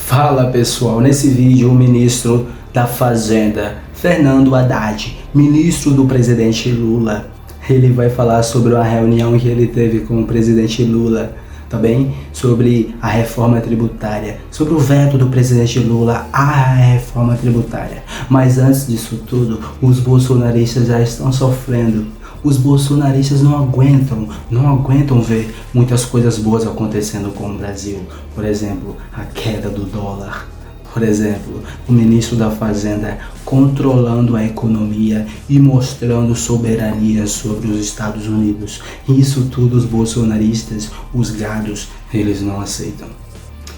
Fala pessoal, nesse vídeo o ministro da Fazenda, Fernando Haddad, ministro do presidente Lula, ele vai falar sobre uma reunião que ele teve com o presidente Lula, também sobre a reforma tributária, sobre o veto do presidente Lula à reforma tributária. Mas antes disso tudo, os bolsonaristas já estão sofrendo. Os bolsonaristas não aguentam ver muitas coisas boas acontecendo com o Brasil. Por exemplo, a queda do dólar. Por exemplo, o ministro da Fazenda controlando a economia e mostrando soberania sobre os Estados Unidos. Isso tudo os bolsonaristas, os gados, eles não aceitam.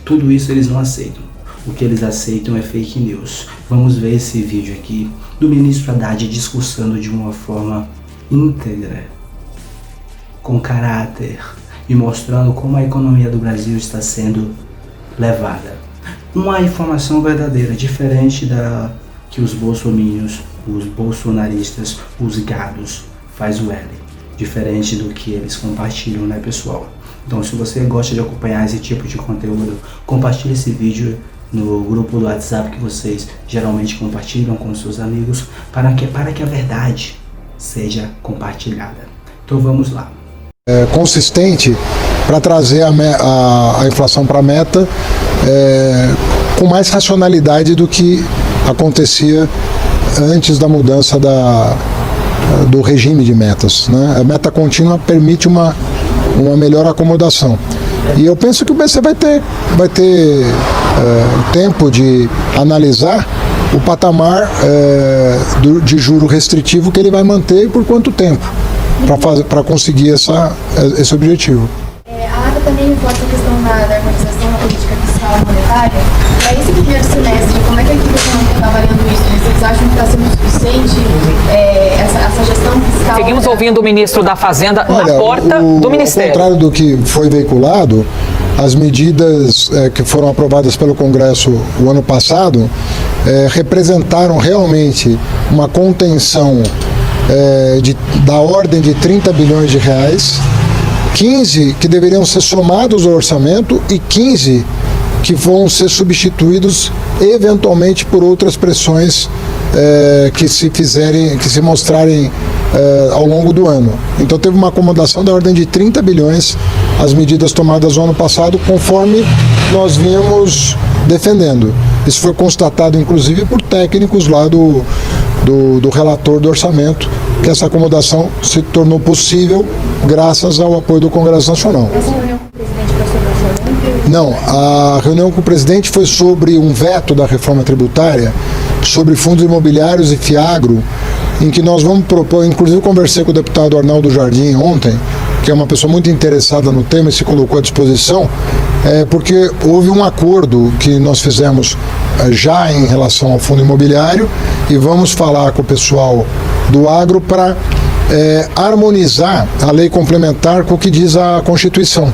Tudo isso eles não aceitam. O que eles aceitam é fake news. Vamos ver esse vídeo aqui do ministro Haddad discursando de uma forma íntegra, com caráter e mostrando como a economia do Brasil está sendo levada. Uma informação verdadeira, diferente da que os bolsominions, os bolsonaristas, os gados faz o L. Diferente do que eles compartilham, né, pessoal? Então, se você gosta de acompanhar esse tipo de conteúdo, compartilhe esse vídeo no grupo do WhatsApp que vocês geralmente compartilham com seus amigos, para que a verdade seja compartilhada. Então vamos lá. Consistente para trazer a inflação para a meta com mais racionalidade do que acontecia antes da mudança do regime de metas, né? A meta contínua permite uma melhor acomodação. E eu penso que o BC vai ter tempo de analisar o patamar de juro restritivo que ele vai manter e por quanto tempo para conseguir esse objetivo. A ata também reforça a questão da harmonização da política fiscal e monetária. Para esse primeiro semestre, como é que a equipe econômica está avaliando isso? Vocês acham que está sendo suficiente essa gestão fiscal? Seguimos ouvindo o ministro da Fazenda na porta do Ministério. Ao contrário do que foi veiculado, as medidas que foram aprovadas pelo Congresso o ano passado representaram realmente uma contenção da ordem de 30 bilhões de reais, 15 que deveriam ser somados ao orçamento e 15 que vão ser substituídos eventualmente por outras pressões que se mostrarem ao longo do ano. Então teve uma acomodação da ordem de 30 bilhões as medidas tomadas no ano passado, conforme nós vínhamos defendendo. Isso foi constatado inclusive por técnicos lá do relator do orçamento, que essa acomodação se tornou possível graças ao apoio do Congresso Nacional. Essa reunião com o presidente foi sobre o orçamento? Não, a reunião com o presidente foi sobre um veto da reforma tributária, sobre fundos imobiliários e Fiagro, em que nós vamos propor, inclusive conversei com o deputado Arnaldo Jardim ontem, que é uma pessoa muito interessada no tema e se colocou à disposição, porque houve um acordo que nós fizemos já em relação ao fundo imobiliário e vamos falar com o pessoal do agro para harmonizar a lei complementar com o que diz a Constituição.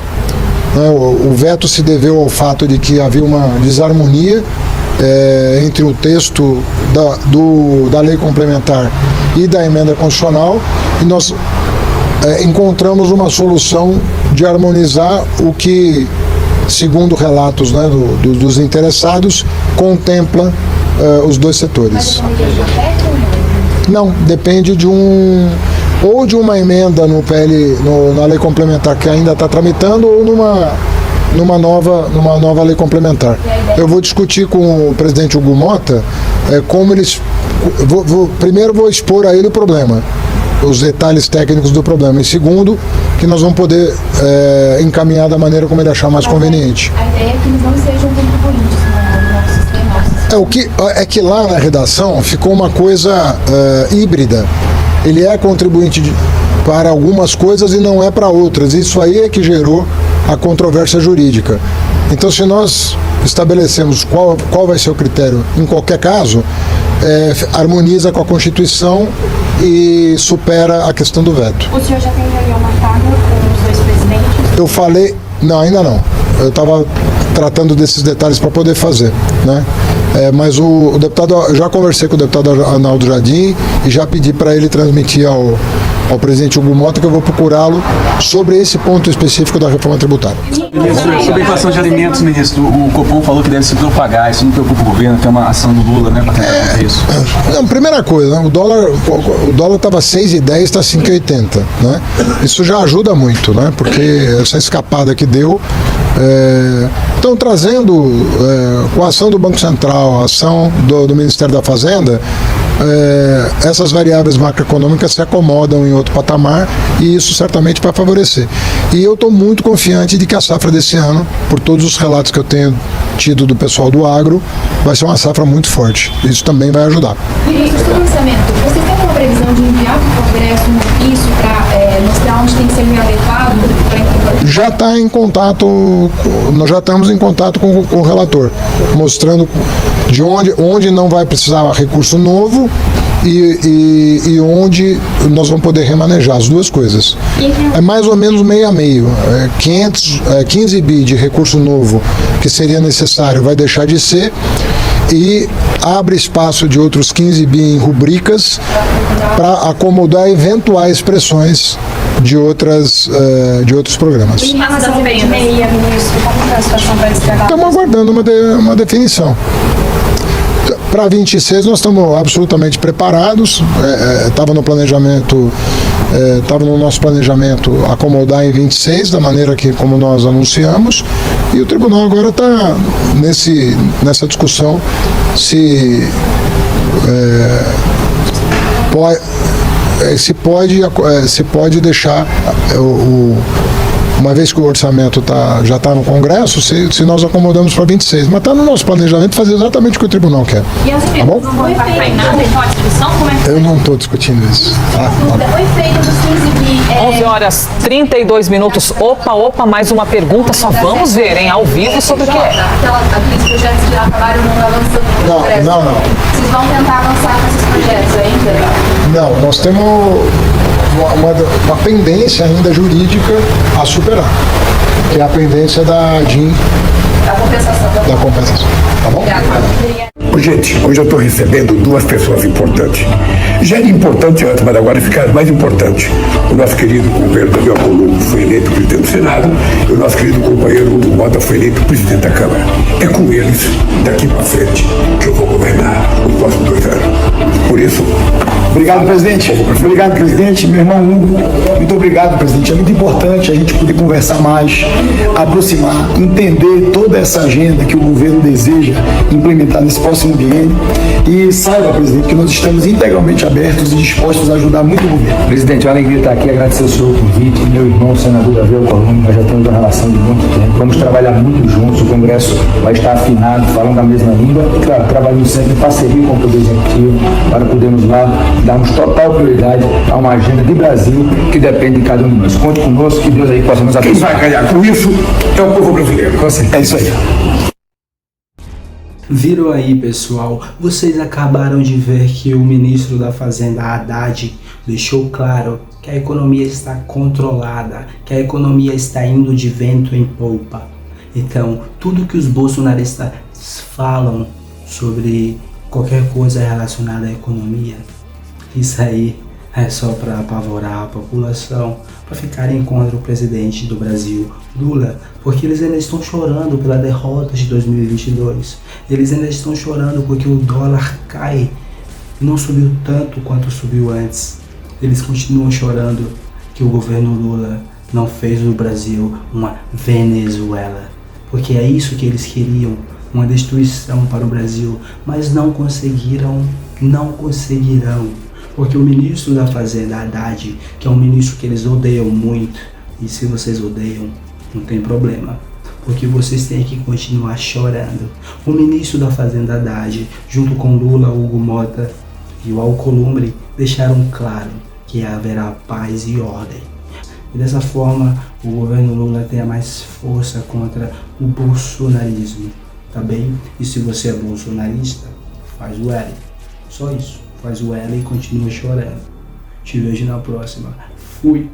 O veto se deveu ao fato de que havia uma desarmonia entre o texto da lei complementar e da emenda constitucional, e nós encontramos uma solução de harmonizar o que, segundo relatos, né, dos interessados, contempla os dois setores. Não, depende de uma emenda no PL, na lei complementar que ainda está tramitando, ou numa nova lei complementar. Eu vou discutir com o presidente Hugo Mota como eles... Primeiro vou expor a ele o problema, os detalhes técnicos do problema, e segundo, que nós vamos poder encaminhar da maneira como ele achar mais conveniente. A ideia é que eles não sejam contribuintes no nosso sistema. É que lá na redação ficou uma coisa híbrida. Ele é contribuinte para algumas coisas e não é para outras. Isso aí é que gerou a controvérsia jurídica. Então, se nós estabelecemos qual vai ser o critério em qualquer caso, harmoniza com a Constituição e supera a questão do veto. O senhor já tem reunião marcada com os dois presidentes? Eu falei... Não, ainda não. Eu estava tratando desses detalhes para poder fazer, né? Mas o deputado, já conversei com o deputado Arnaldo Jardim e já pedi para ele transmitir ao presidente Hugo Mota que eu vou procurá-lo sobre esse ponto específico da reforma tributária. Ministro, sobre a inflação de alimentos, ministro, o Copom falou que deve se propagar, isso não preocupa o governo, tem uma ação do Lula, né, para tentar conter isso. Não, primeira coisa, né, o dólar estava 6,10, está 5,80, né? Isso já ajuda muito, né? Porque essa escapada que deu, estão trazendo, com a ação do Banco Central, a ação do Ministério da Fazenda, essas variáveis macroeconômicas se acomodam em outro patamar e isso certamente vai favorecer. E eu estou muito confiante de que a safra desse ano, por todos os relatos que eu tenho tido do pessoal do agro, vai ser uma safra muito forte. Isso também vai ajudar. Ministro, sobre o orçamento, você tem alguma previsão de enviar para o Congresso isso para mostrar onde tem que ser adequado? Já está em contato, nós já estamos em contato com o relator, mostrando de onde não vai precisar recurso novo e onde nós vamos poder remanejar as duas coisas. É mais ou menos meio a meio. 15 bi de recurso novo que seria necessário vai deixar de ser e abre espaço de outros 15 bi em rubricas para acomodar eventuais pressões de outros programas. Estamos aguardando uma definição. Para 26 nós estamos absolutamente preparados, estava no nosso planejamento acomodar em 26, da maneira como nós anunciamos, e o tribunal agora está nessa discussão se pode deixar uma vez que o orçamento já está no Congresso, se nós acomodamos para 26. Mas está no nosso planejamento fazer exatamente o que o tribunal quer. E as tá bom? Não vão impactar em nada com a discussão? Como é que eu não estou discutindo isso. Foi feito dos 11h32. Opa, mais uma pergunta. Só vamos ver, hein? Ao vivo sobre o que é. Aqueles projetos que já acabaram não avançando no Congresso. Não. Vocês vão tentar avançar com esses projetos ainda? Não, nós temos uma pendência ainda jurídica a superar, que é a pendência da DIN, Da compensação. tá bom? Obrigada. Gente, hoje eu estou recebendo duas pessoas importantes. Já era importante antes, mas agora fica mais importante. O nosso querido companheiro Daniel Colombo foi eleito presidente do Senado e o nosso querido companheiro Hugo Mota foi eleito presidente da Câmara. É com eles, daqui para frente, que eu vou governar os próximos 2 anos. Por isso... Obrigado, presidente. Obrigado, presidente. Meu irmão Hugo, muito obrigado, presidente. É muito importante a gente poder conversar mais, aproximar, entender toda essa agenda que o governo deseja implementar nesse próximo biênio. E saiba, presidente, que nós estamos integralmente abertos e dispostos a ajudar muito o governo. Presidente, é uma alegria estar aqui, agradecer o senhor convite, meu irmão, o senador Gabriel Colombo, nós já temos uma relação de muito tempo, vamos trabalhar muito juntos, o Congresso vai estar afinado, falando a mesma língua, e claro, trabalhando sempre em parceria com o Poder Executivo, para podermos lá darmos total prioridade a uma agenda de Brasil que depende de cada um de nós. Conte conosco, que Deus aí possa nos Quem abençoar. vai ganhar com isso é o povo brasileiro. É isso aí. Viram aí, pessoal? Vocês acabaram de ver que o ministro da Fazenda, Haddad, deixou claro que a economia está controlada, que a economia está indo de vento em popa. Então, tudo que os bolsonaristas falam sobre qualquer coisa relacionada à economia, isso aí é só para apavorar a população, para ficarem contra o presidente do Brasil, Lula, porque eles ainda estão chorando pela derrota de 2022. Eles ainda estão chorando porque o dólar cai e não subiu tanto quanto subiu antes. Eles continuam chorando que o governo Lula não fez do Brasil uma Venezuela, porque é isso que eles queriam, uma destruição para o Brasil, mas não conseguirão, porque o ministro da Fazenda, Haddad, que é um ministro que eles odeiam muito, e se vocês odeiam, não tem problema, porque vocês têm que continuar chorando. O ministro da Fazenda, Haddad, junto com Lula, Hugo Mota e o Alcolumbre, deixaram claro que haverá paz e ordem. E dessa forma, o governo Lula tenha mais força contra o bolsonarismo, tá bem? E se você é bolsonarista, faz o L. Só isso. Faz o L e continua chorando. Te vejo na próxima. Fui!